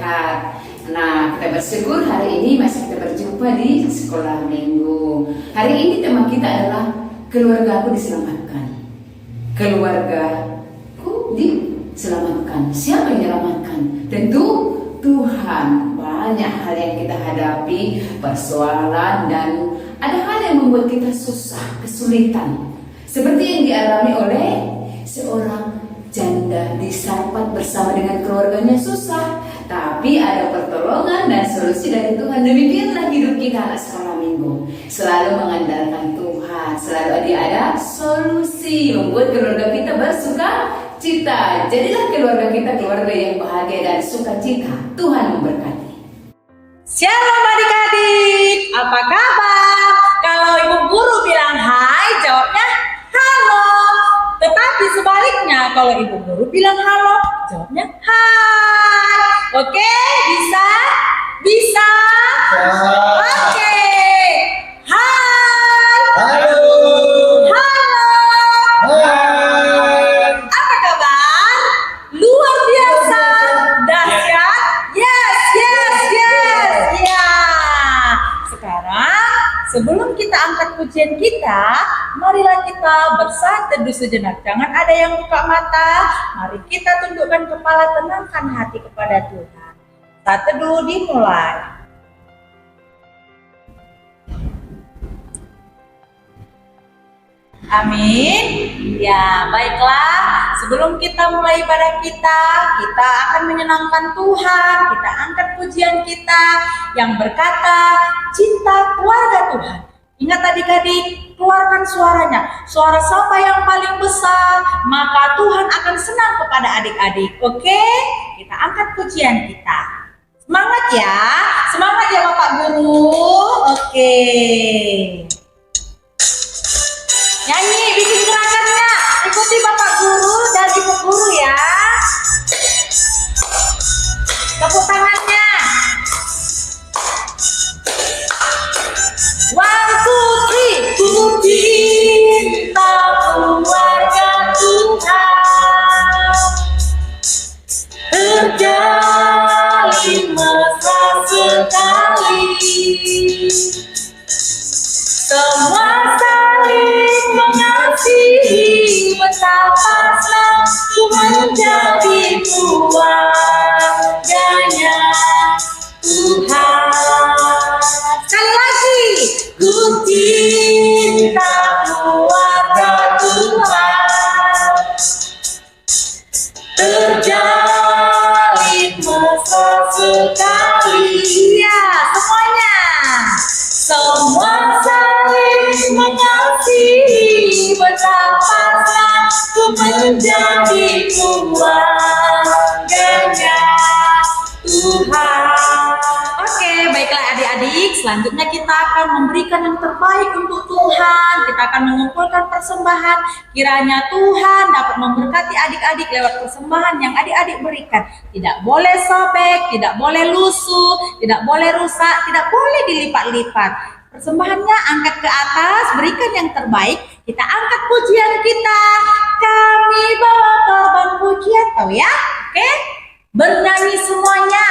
berkat. Nah, kita bersyukur hari ini masih kita berjumpa di sekolah minggu. Hari ini tema kita adalah keluargaku diselamatkan. Keluargaku diselamatkan. Siapa yang diselamatkan? Tentu Tuhan. Banyak hal yang kita hadapi, persoalan, dan ada hal yang membuat kita susah, kesulitan. Seperti yang dialami oleh seorang janda di Sarpat bersama dengan keluarganya susah, tapi ada pertolongan dan solusi dari Tuhan. Demikianlah hidup kita anak sekolah minggu, selalu mengandalkan Tuhan, selalu ada solusi membuat keluarga kita bersuka cita. Jadilah keluarga kita keluarga yang bahagia dan sukacita. Tuhan memberkati. Shalom adik-adik, apa kabar? Kalau ibu guru bilang hai, jawabnya halo. Tetapi sebaliknya, kalau ibu guru bilang halo, jawabnya hai. Oke, bisa? Bisa? Oke. Hai. Halo. Halo. Apa kabar? Luar biasa, dahsyat. Yes. Ya. Sekarang, sebelum kita angkat pujian kita, marilah kita bersaat-teduh sejenak. Jangan ada yang buka mata. Mari kita tundukkan kepala, tenangkan hati kepada Tuhan. Saat teduh dimulai. Amin. Ya, baiklah. Sebelum kita mulai ibadah kita akan menyenangkan Tuhan. Kita angkat pujian kita yang berkata, cinta keluarga Tuhan. Ingat adik-adik, keluarkan suaranya. Suara siapa yang paling besar, maka Tuhan akan senang kepada adik-adik. Oke? Kita angkat pujian kita. Semangat ya. Semangat ya Bapak Guru. Oke. Nyanyi, bikin gerakannya. Ikuti Bapak Guru dan Ibu Guru ya. Tepuk tangannya. 1, 2, 3. Ku cinta keluarga Tuhan, terjalin mesra sekali. Semua saling mengasihi, betapa senang ku menjadi keluarganya Tuhan. Sekali lagi, ku cinta keluarga Tuhan, terjalin mesra sekali. Ya, semuanya. Semua saling mengasihi, betapa senang ku menjadi keluarganya Tuhan. Oke, baiklah adik-adik, selanjutnya kita akan memberikan yang terbaik untuk Tuhan. Kita akan mengumpulkan persembahan. Kiranya Tuhan dapat memberkati adik-adik lewat persembahan yang adik-adik berikan. Tidak boleh sobek, tidak boleh lusuh, tidak boleh rusak, tidak boleh dilipat-lipat. Persembahannya angkat ke atas, berikan yang terbaik. Kita angkat pujian kita. Kami bawa korban pujian, tahu ya? Oke? Bernyanyi semuanya.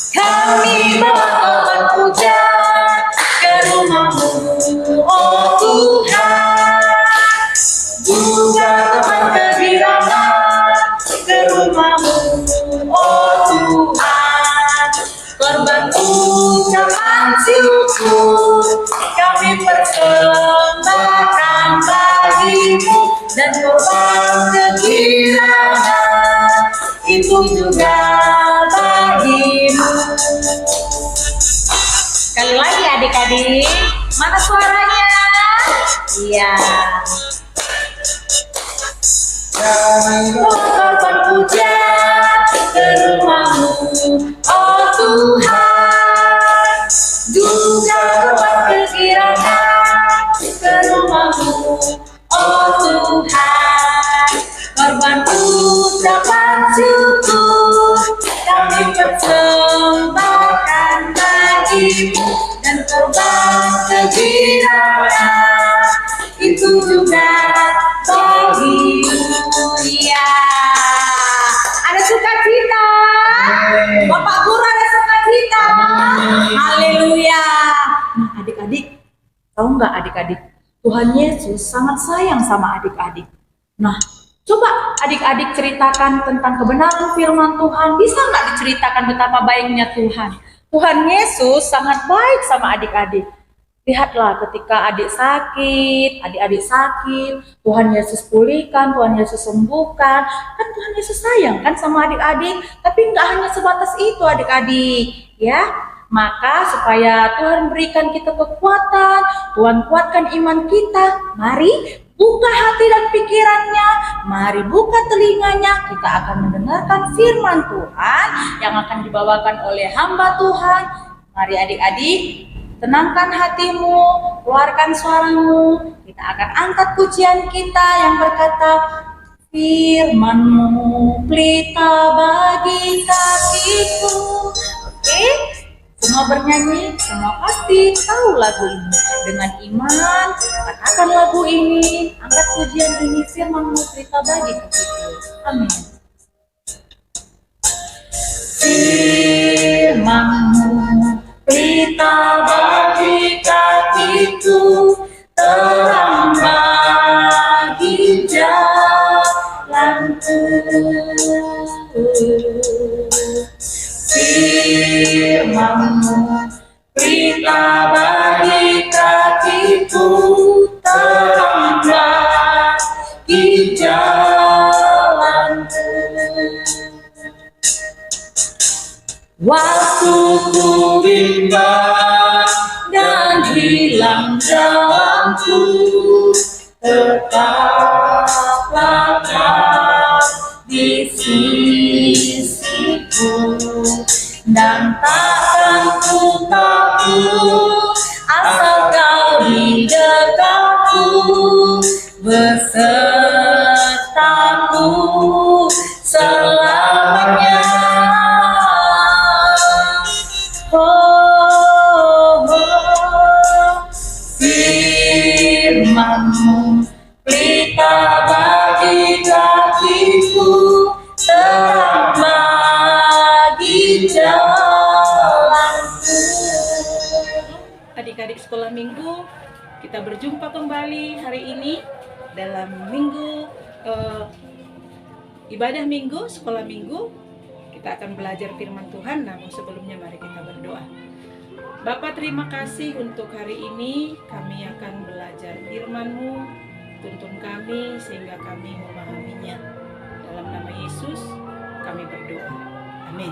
Kami bawa korban pujian ke rumah-Mu, oh Tuhan. Juga korban kegirangan ke rumah-Mu, oh Tuhan. Korban ucapan syukur kami persembahkan bagi-Mu, dan korban kegirangan itu juga bagi-Mu. Sekali lagi adik-adik, mana suaranya? Iya. Korban pujian ke rumah-Mu, oh Tuhan. Juga korban kegirangan ke rumah-Mu, oh Tuhan. Korban ucapan syukur kami persembahkan bagi-Mu, dan korban kegirangan Tahu nggak adik-adik, Tuhan Yesus sangat sayang sama adik-adik. Nah, coba adik-adik ceritakan tentang kebenaran firman Tuhan. Bisa nggak diceritakan betapa baiknya Tuhan? Tuhan Yesus sangat baik sama adik-adik. Lihatlah ketika adik-adik sakit, Tuhan Yesus pulihkan, Tuhan Yesus sembuhkan. Kan Tuhan Yesus sayang kan sama adik-adik, tapi nggak hanya sebatas itu adik-adik, ya. Maka supaya Tuhan berikan kita kekuatan, Tuhan kuatkan iman kita, mari buka hati dan pikirannya, mari buka telinganya, kita akan mendengarkan firman Tuhan yang akan dibawakan oleh hamba Tuhan. Mari adik-adik, tenangkan hatimu, keluarkan suaramu, kita akan angkat pujian kita yang berkata, firman-Mu pelita bagi kakiku. Oke? Semua bernyanyi, semua pasti tahu lagu ini. Dengan iman, katakan lagu ini, angkat pujian ini, firman-Mu pelita bagi kakiku. Amin. Firman-Mu pelita bagi kakiku, terang bagi jalanku. Firman-Mu pelita bagi kakiku, terang bagi jalanku. Waktu ku bimbang dan hilang jalanku, tetaplah Kau di sisiku, dan takkan ku takut asal Kau di dekatku, besertaku selamanya. Oh, firman-Mu pelita bagi kakiku, terang bagi jalanku. Adik-adik sekolah minggu, kita berjumpa kembali hari ini dalam minggu ibadah minggu, sekolah minggu. Kita akan belajar firman Tuhan, namun sebelumnya mari kita berdoa. Bapa, terima kasih untuk hari ini kami akan belajar firman-Mu. Tuntun kami sehingga kami memahaminya. Dalam nama Yesus kami berdoa. Amin.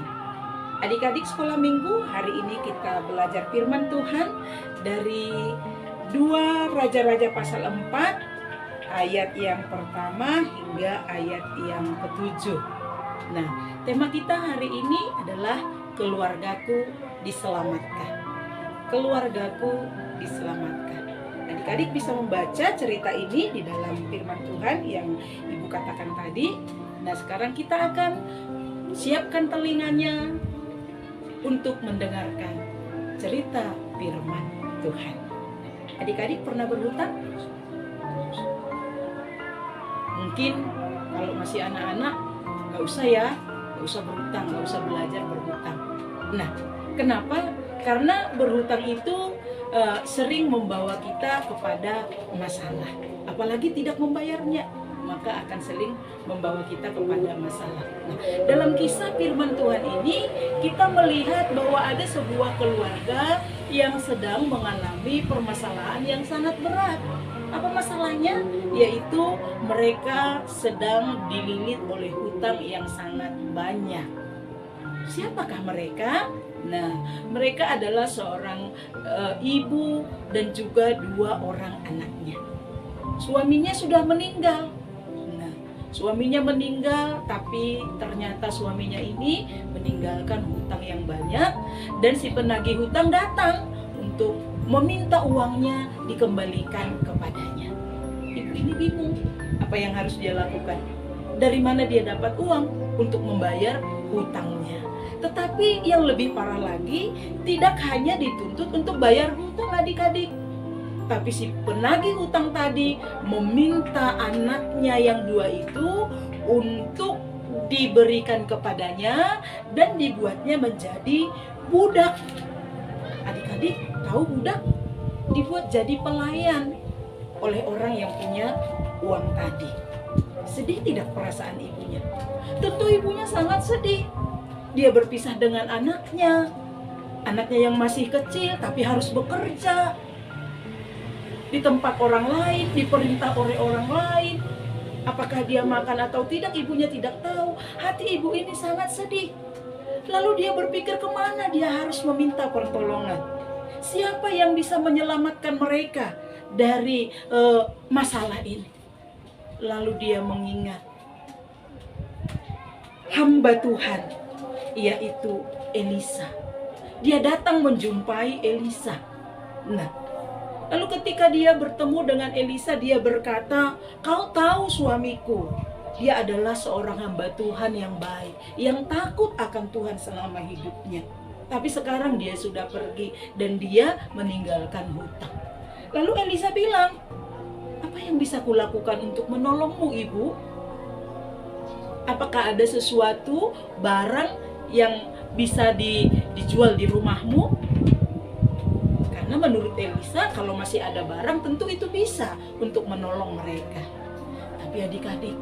Adik-adik sekolah minggu, hari ini kita belajar firman Tuhan dari 2 Raja-Raja pasal 4 ayat yang pertama hingga ayat yang ke-7. Nah, tema kita hari ini adalah keluargaku diselamatkan. Keluargaku diselamatkan. Adik-adik bisa membaca cerita ini di dalam firman Tuhan yang Ibu katakan tadi. Nah, sekarang kita akan siapkan telinganya untuk mendengarkan cerita firman Tuhan. Adik-adik pernah berhutang? Mungkin kalau masih anak-anak gak usah ya, gak usah berhutang, gak usah belajar berhutang. Nah, kenapa? Karena berhutang itu sering membawa kita kepada masalah. Apalagi tidak membayarnya, maka akan sering membawa kita kepada masalah. Nah, dalam kisah firman Tuhan ini, kita melihat bahwa ada sebuah keluarga yang sedang mengalami permasalahan yang sangat berat. Apa masalahnya? Yaitu mereka sedang dililit oleh hutang yang sangat banyak. Siapakah mereka? Nah, mereka adalah seorang ibu dan juga 2 orang anaknya. Suaminya sudah meninggal. Nah, suaminya meninggal, tapi ternyata suaminya ini meninggalkan hutang yang banyak, dan si penagih hutang datang untuk meminta uangnya dikembalikan kepadanya. Ibu ini bingung, apa yang harus dia lakukan? Dari mana dia dapat uang untuk membayar hutangnya? Tetapi yang lebih parah lagi, tidak hanya dituntut untuk bayar hutang adik-adik, tapi si penagih hutang tadi meminta anaknya yang 2 itu untuk diberikan kepadanya dan dibuatnya menjadi budak. Adik-adik tahu budak? dibuat jadi pelayan oleh orang yang punya uang tadi. Sedih tidak perasaan ibunya? Tentu ibunya sangat sedih. Dia berpisah dengan anaknya yang masih kecil tapi harus bekerja di tempat orang lain, diperintah oleh orang lain. Apakah dia makan atau tidak, ibunya tidak tahu. Hati ibu ini sangat sedih. Lalu dia berpikir kemana dia harus meminta pertolongan. Siapa yang bisa menyelamatkan mereka dari masalah ini? Lalu dia mengingat hamba Tuhan, yaitu Elisa. Dia datang menjumpai Elisa. Nah, lalu ketika dia bertemu dengan Elisa, dia berkata, "Kau tahu suamiku, dia adalah seorang hamba Tuhan yang baik, yang takut akan Tuhan selama hidupnya. Tapi sekarang dia sudah pergi dan dia meninggalkan hutang." Lalu Elisa bilang, "Apa yang bisa kulakukan untuk menolongmu, ibu? Apakah ada sesuatu barang yang bisa dijual di rumahmu?" Karena menurut Elisa, kalau masih ada barang tentu itu bisa untuk menolong mereka. Tapi adik-adik,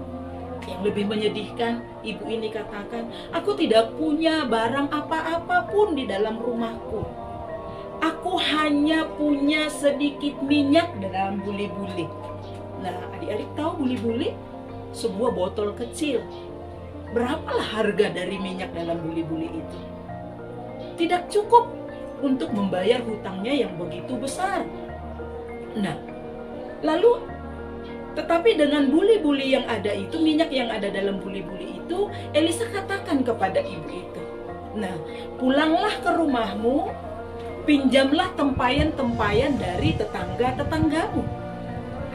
yang lebih menyedihkan, ibu ini katakan, "Aku tidak punya barang apa-apa pun di dalam rumahku. Aku hanya punya sedikit minyak dalam buli-buli." Nah, adik-adik tahu buli-buli? Sebuah botol kecil. Berapalah harga dari minyak dalam buli-buli itu? Tidak cukup untuk membayar hutangnya yang begitu besar. Nah, lalu tetapi dengan buli-buli yang ada itu, minyak yang ada dalam buli-buli itu, Elisa katakan kepada ibu itu, "Nah, pulanglah ke rumahmu, pinjamlah tempayan-tempayan dari tetangga-tetanggamu."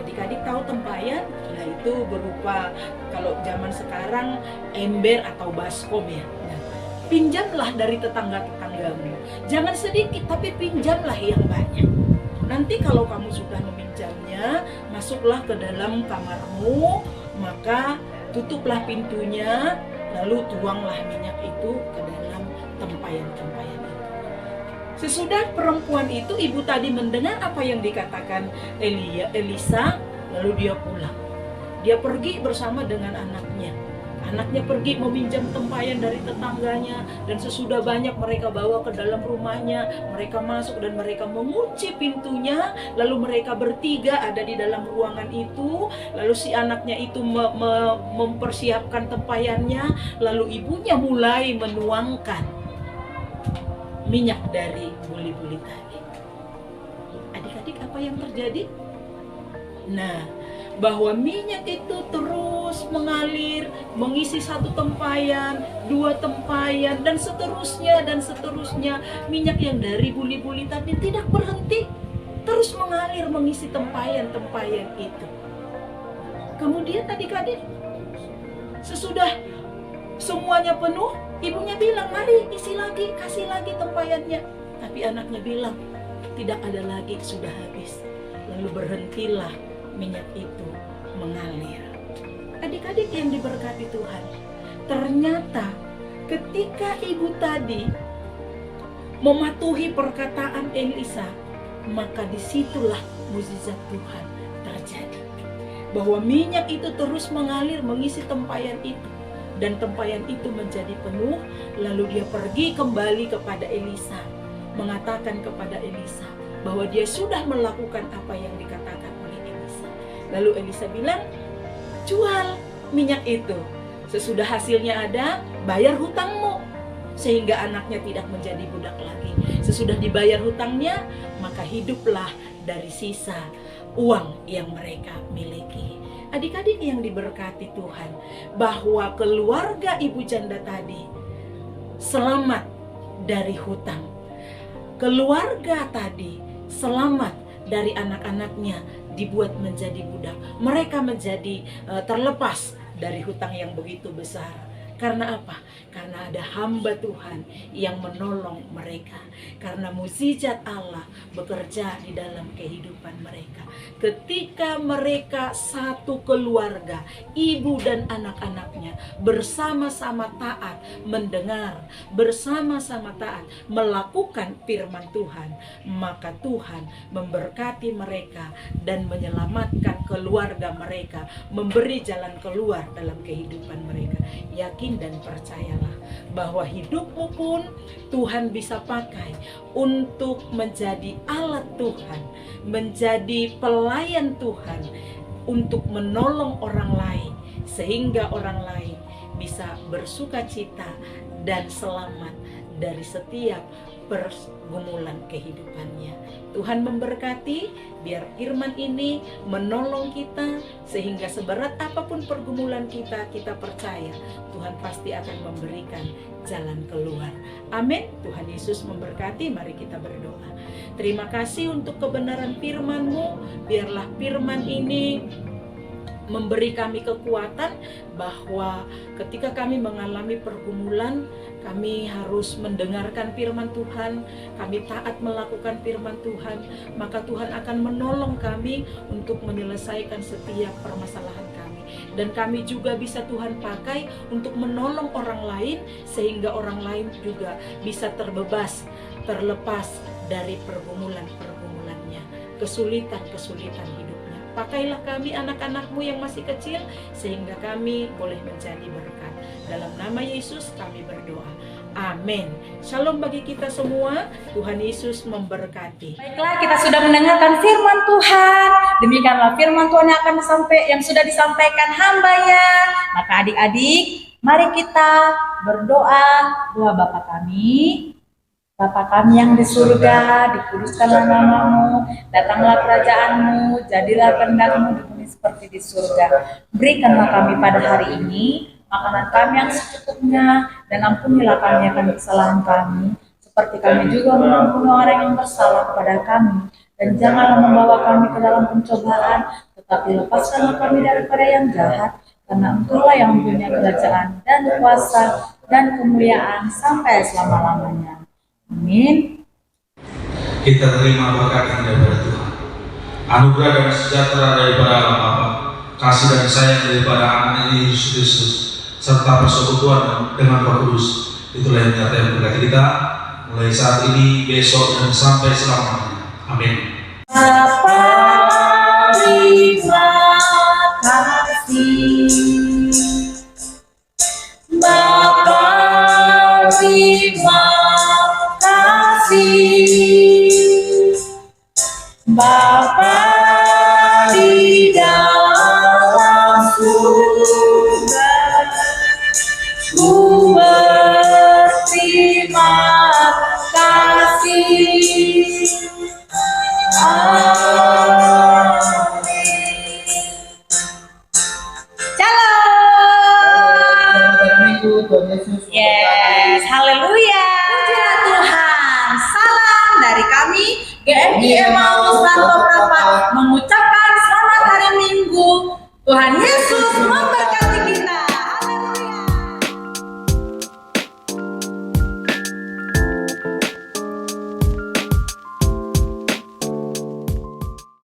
Adik-adik tahu tempayan? Nah, itu berupa, kalau zaman sekarang, ember atau baskom ya. Nah, pinjamlah dari tetangga-tetanggamu. Jangan sedikit, tapi pinjamlah yang banyak. Nanti kalau kamu sudah meminjamnya, masuklah ke dalam kamarmu, maka tutuplah pintunya, lalu tuanglah minyak itu ke dalam tempayan-tempayan itu. Sesudah perempuan itu, ibu tadi mendengar apa yang dikatakan Elisa, lalu dia pulang. Dia pergi bersama dengan anaknya. Anaknya pergi meminjam tempayan dari tetangganya, dan sesudah banyak mereka bawa ke dalam rumahnya, mereka masuk dan mereka mengunci pintunya, lalu mereka bertiga ada di dalam ruangan itu, lalu si anaknya itu mempersiapkan tempayannya, lalu ibunya mulai menuangkan minyak dari buli-buli tadi. Adik-adik, apa yang terjadi? Nah, bahwa minyak itu terus mengalir, mengisi satu tempayan, dua tempayan, dan seterusnya, minyak yang dari buli-buli tadi tidak berhenti, terus mengalir mengisi tempayan-tempayan itu. Kemudian adik-adik, sesudah semuanya penuh, ibunya bilang, "Mari isi lagi, kasih lagi tempayannya." Tapi anaknya bilang, "Tidak ada lagi, sudah habis." Lalu berhentilah minyak itu mengalir. Adik-adik yang diberkati Tuhan, ternyata ketika ibu tadi mematuhi perkataan Elisa, maka disitulah mukjizat Tuhan terjadi. Bahwa minyak itu terus mengalir mengisi tempayan itu, dan tempayan itu menjadi penuh. Lalu dia pergi kembali kepada Elisa, mengatakan kepada Elisa bahwa dia sudah melakukan apa yang dikatakan oleh Elisa. Lalu Elisa bilang, "Jual minyak itu, sesudah hasilnya ada, bayar hutangmu." Sehingga anaknya tidak menjadi budak lagi. Sesudah dibayar hutangnya, maka hiduplah dari sisa uang yang mereka miliki. Adik-adik yang diberkati Tuhan, bahwa keluarga ibu janda tadi selamat dari hutang. Keluarga tadi selamat dari anak-anaknya dibuat menjadi budak. Mereka menjadi terlepas dari hutang yang begitu besar. Karena apa? Karena ada hamba Tuhan yang menolong mereka. Karena mukjizat Allah bekerja di dalam kehidupan mereka. Ketika mereka satu keluarga, ibu dan anak-anaknya bersama-sama taat mendengar, bersama-sama taat melakukan firman Tuhan, maka Tuhan memberkati mereka dan menyelamatkan keluarga mereka, memberi jalan keluar dalam kehidupan mereka. Yakin dan percayalah bahwa hidupmu pun Tuhan bisa pakai untuk menjadi alat Tuhan, menjadi pelayan Tuhan, untuk menolong orang lain, sehingga orang lain bisa bersuka cita dan selamat dari setiap pergumulan kehidupannya. Tuhan memberkati, biar firman ini menolong kita, sehingga seberat apapun pergumulan kita, kita percaya Tuhan pasti akan memberikan jalan keluar. Amin. Tuhan Yesus memberkati. Mari kita berdoa. Terima kasih untuk kebenaran firman-Mu. Biarlah firman ini memberi kami kekuatan bahwa ketika kami mengalami pergumulan, kami harus mendengarkan firman Tuhan, kami taat melakukan firman Tuhan, maka Tuhan akan menolong kami untuk menyelesaikan setiap permasalahan kami. Dan kami juga bisa Tuhan pakai untuk menolong orang lain, sehingga orang lain juga bisa terlepas dari pergumulan-pergumulannya, kesulitan-kesulitan hidupnya. Pakailah kami anak-anak-Mu yang masih kecil, sehingga kami boleh menjadi berkat. Dalam nama Yesus kami berdoa. Amin. Shalom bagi kita semua. Tuhan Yesus memberkati. Baiklah, kita sudah mendengarkan firman Tuhan. Demikianlah firman Tuhan yang sudah disampaikan hamba-Nya. Maka adik-adik, mari kita berdoa. Doa Bapa kami. Bapa kami yang di surga, dikuduskanlah nama-Mu, datanglah kerajaan-Mu, jadilah kehendak-Mu di bumi seperti di surga. Berikanlah kami pada hari ini makanan kami yang secukupnya, dan ampunilah kami akan kesalahan kami, seperti kami juga mengampuni orang yang bersalah kepada kami. Dan janganlah membawa kami ke dalam pencobaan, tetapi lepaskanlah kami daripada yang jahat, karena Engkau-Lah yang mempunyai kerajaan dan kuasa dan kemuliaan sampai selama-lamanya. Amin. Kita terima berkat yang daripada Tuhan, anugerah dan sejahtera daripada Allah Bapa, kasih dan sayang daripada anak Yesus Kristus, serta persekutuan dengan Roh Kudus. Itulah yang nyata yang berkati kita mulai saat ini, besok, dan sampai selamanya. Amin. Bapa, terima kasih. Bapa, terima Bapa di dalam surga, ku berterima kasih. Amin. Shalom. Yes, haleluya. Pujilah Tuhan. Salam dari kami GMI Emmaus Santo Prapat mengucapkan selamat hari Minggu. Tuhan